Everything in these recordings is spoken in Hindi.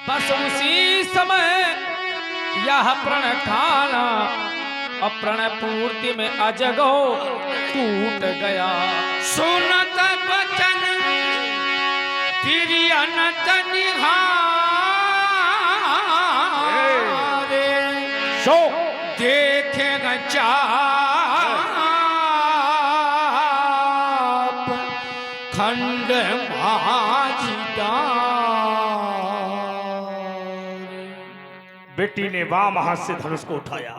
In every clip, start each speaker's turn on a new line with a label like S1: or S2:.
S1: बस उसी समय यह प्रण खाना अप्रण पूर्ति में अजगो टूट गया।
S2: सुनत बचन फिर अनत निहारे
S1: सो
S2: देखेगा चाप खंड माझी डारे।
S3: बेटी ने वाम हाथ से धनुष को उठाया।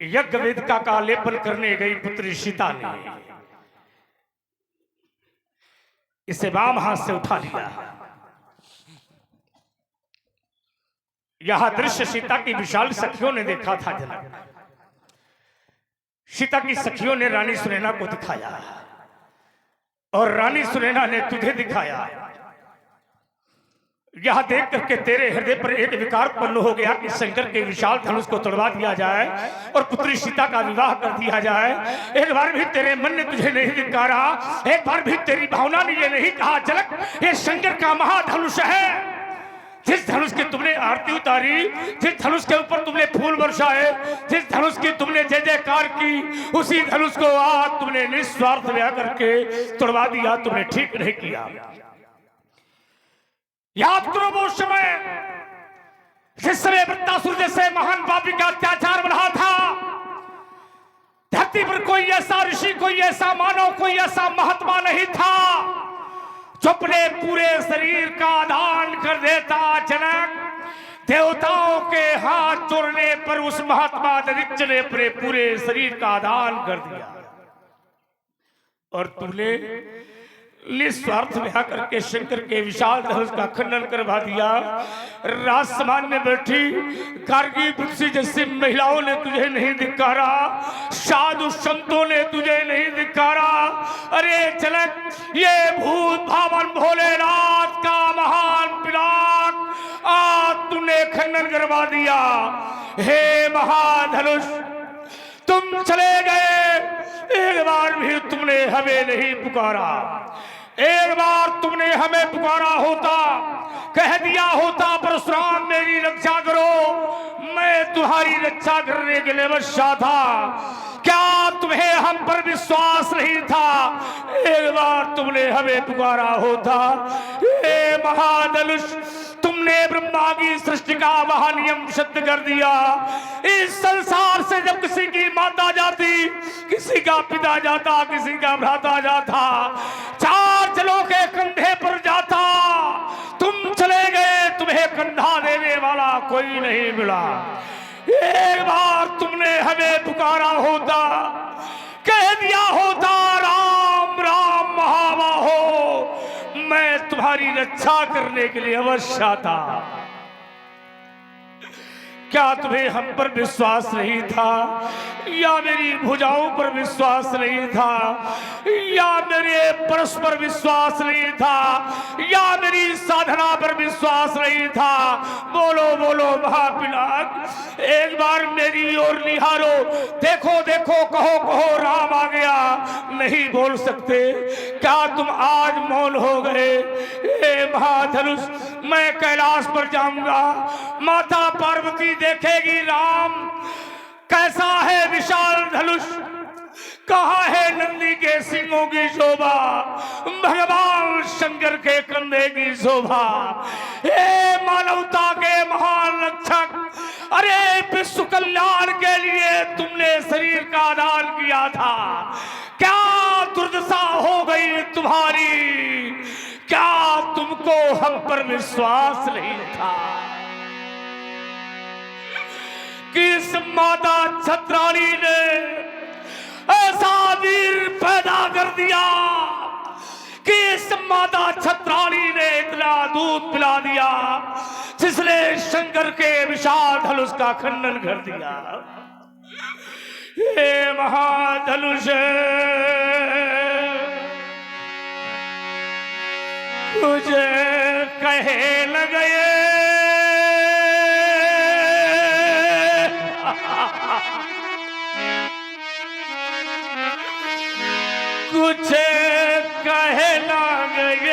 S3: यज्ञ वेदिका का लेपन करने गई पुत्री सीता ने इसे वाम हाथ से उठा लिया। यह दृश्य सीता की विशाल सखियों ने देखा था। जनक सीता की सखियों ने रानी सुनैना को दिखाया और रानी सुनैना ने तुझे दिखाया। यह देख करके तेरे हृदय पर एक विकार उत्पन्न हो गया कि शंकर के विशाल धनुष को तोड़वा दिया जाए और पुत्री सीता का विवाह कर दिया जाए। एक बार भी तेरे मन ने तुझे नहीं धिक्कारा, एक बार भी तेरी भावना ने ये नहीं कहा जनक ये शंकर का महाधनुष है। जिस धनुष की तुमने आरती उतारी, जिस धनुष के ऊपर तुमने फूल बरसाए, जिस धनुष की तुमने जय जयकार की, उसी धनुष को आज तुमने निस्वार्थ व्याह करके तोड़वा दिया। तुमने ठीक नहीं किया। याद करो वो समय जिस समय वृत्तासुर जैसे महान पापी का अत्याचार बढ़ा था। धरती पर कोई ऐसा ऋषि, कोई ऐसा मानव, कोई ऐसा महात्मा नहीं था जो अपने पूरे शरीर का दान कर देता। जनक देवताओं के हाथ जोड़ने पर उस महात्मा दरिद्र ने अपने पूरे शरीर का दान कर दिया और तुमने निस्वार्थ व्याह करके शंकर के विशाल धनुष का खंडन करवा दिया। राजसमान में बैठी कारगी तुलसी जैसी महिलाओं ने तुझे नहीं धिक्कारा, साधु संतों ने तुझे नहीं धिक्कारा। अरे जनक ये भूत भावन भोलेनाथ का महान पिलाक आज तूने खंडन करवा दिया। हे महाधनुष तुम चले गए, एक बार भी तुमने हमें नहीं पुकारा। एक बार तुमने हमें पुकारा होता, कह दिया होता परशुराम मेरी रक्षा करो, मैं तुम्हारी रक्षा करने के लिए वर्षा था। क्या तुम्हें हम पर विश्वास नहीं था? एक बार तुमने हमें पुकारा होता। हे महाधनुष तुमने ब्रह्मा की सृष्टि का महानियम सिद्ध कर दिया। इस संसार से जब किसी की माता जाती, किसी का पिता जाता, किसी का भ्राता जाता, चार जलों के कंधे पर जाता, तुम चले गए, तुम्हें कंधा देने वाला कोई नहीं मिला। एक बार तुमने हमें पुकारा होता, कह दिया होता राम राम महाबाहो, मैं तुम्हारी रक्षा करने के लिए अवश्य आता। क्या तुम्हें हम पर विश्वास नहीं था, या मेरी भुजाओं पर विश्वास नहीं था, या मेरे परस्पर विश्वास नहीं था, या मेरी साधना पर विश्वास नहीं था? बोलो बोलो महापिलाक, एक बार मेरी ओर निहारो, देखो देखो, कहो कहो राम आ गया। नहीं बोल सकते? क्या तुम आज मौन हो गए? हे महाधनुष मैं कैलाश पर जाऊंगा, माता पार्वती देखेगी राम कैसा है विशाल धनुष, कहाँ है नंदी के सिंहों की शोभा, भगवान शंकर के कंधे की शोभा। हे मानवता के महान रक्षक, अरे विश्व कल्याण के लिए तुमने शरीर का दान किया था, क्या दुर्दशा हो गई तुम्हारी? क्या तुमको हम पर विश्वास नहीं था? किस माता छत्राणी ने ऐसा वीर पैदा कर दिया कि इस माता छत्राणी ने इतना दूध पिला दिया जिसने शंकर के विशाल धनुष का खंडन कर दिया। हे महाधनुष तुझे कहे न गए कुछ कहना गए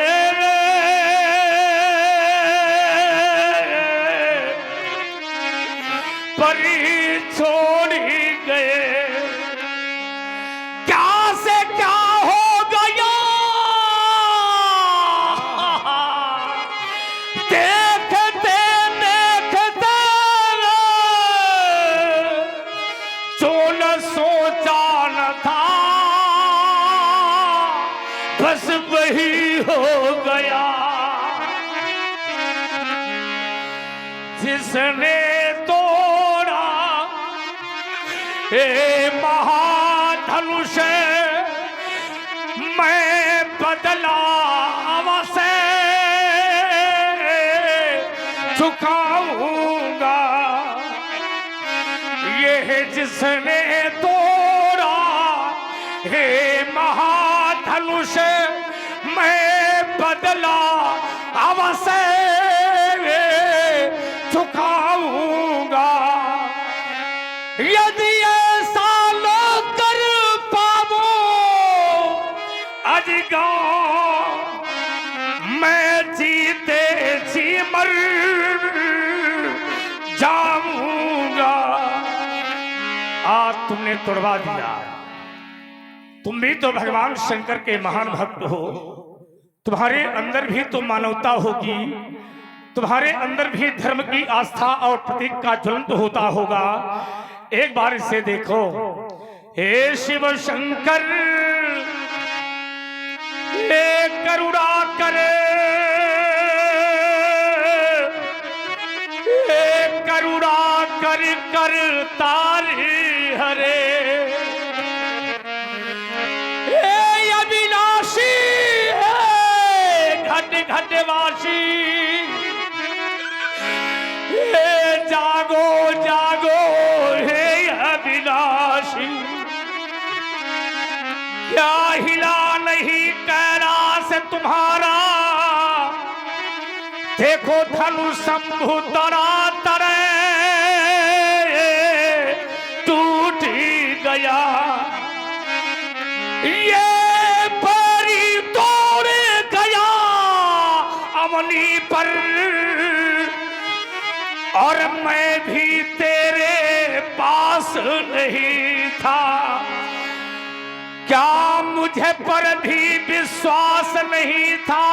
S3: परी छोड़ी गए, क्या से क्या हो गया देखते देखते, जो न सोचा न था बस वही हो गया। जिसने तोड़ा ए महाधनुष, मैं बदला अवश्य चुकाऊंगा। ये जिसने तोड़ा हे महाधनुष, मैं बदला अवश्य चुकाऊंगा। यदि ऐसा न कर पावो अजगा, मैं जीते जी मर जाऊंगा। आज तुमने तोड़वा दिया, तुम भी तो भगवान शंकर के महान भक्त हो, तुम्हारे अंदर भी तो मानवता होगी, तुम्हारे अंदर भी धर्म की आस्था और प्रतीक का ज्वलंत होता होगा। एक बार इसे देखो। हे शिव शंकर हे करुणा करे, हे करुणा कर कर तारी हरे, हे अविनाशी हे घट घटवासी, जागो जागो हे अविनाशी। क्या हिला नहीं कैलाश तुम्हारा, देखो धनु शंभु तरा तरे टूट गया। ये परी तोड़ गया अवनी पर, और मैं भी तेरे पास नहीं था। क्या मुझे पर भी विश्वास नहीं था,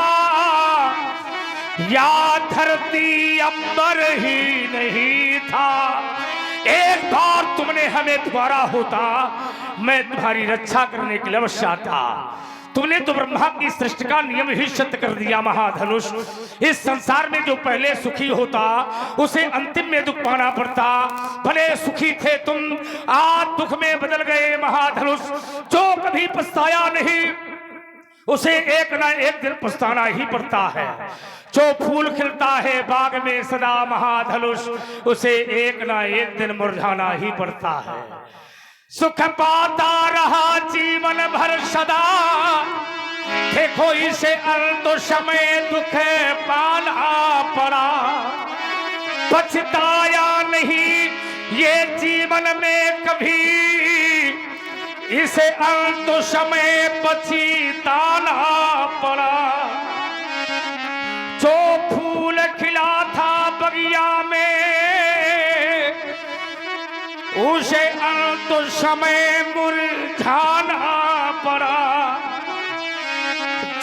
S3: या धरती अंबर ही नहीं था। एक बार तुमने हमें द्वारा होता, मैं तुम्हारी रक्षा करने के लिए अवश्य आता। तुमने तो ब्रह्मा की सृष्टि का नियम ही सत्य कर दिया महाधनुष। इस संसार में जो पहले सुखी होता उसे अंतिम में दुख पाना पड़ता। भले सुखी थे तुम, आज दुख में बदल गए महाधनुष। जो कभी पछताया नहीं उसे एक ना एक दिन पछताना ही पड़ता है। जो फूल खिलता है बाग में सदा महाधनुष, उसे एक ना एक दिन मुरझाना ही पड़ता है। सुख पाता रहा जीवन भर सदा, देखो इसे अंत समय दुख पाना पड़ा। पछताया नहीं ये जीवन में कभी, इसे अंत समय पछताना पड़ा। जो फूल खिला था बगिया में, उसे अंत समय मुरझाना पड़ा।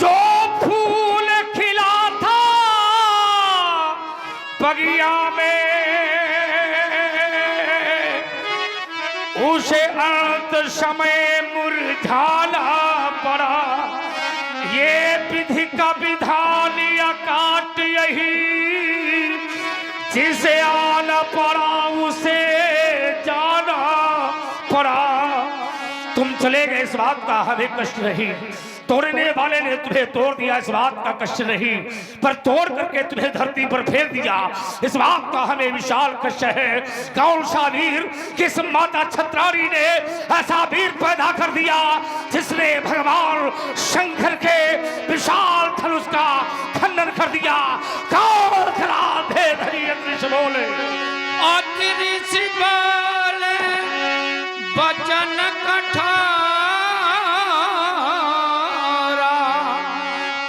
S3: जो फूल खिला था बगिया में, उसे अंत समय मुरझाना पड़ा। ये विधि का विधान या काट यही, जिसे आना पड़ा उसे जाना पड़ा। तुम चले गए इस बात का हमें कष्ट नहीं, तोड़ने वाले ने तुम्हें तोड़ दिया इस बात का कष्ट नहीं, पर तोड़ करके तुम्हें धरती पर फेर दिया इस बात का हमें विशाल कष्ट है। कौन सा वीर, किस माता छत्राणी ने ऐसा वीर पैदा कर दिया जिसने भगवान शंकर के विशाल धनुष का खंडन कर दिया? कौन खड़ा थे धरी ऋषि बोले,
S2: ऋषि बोले वचन कठोरा,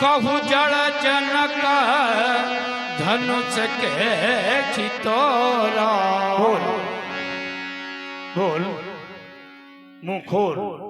S2: कहु जड़ जनक धनुष के चितोरा।
S3: बोल, मुंह खोल।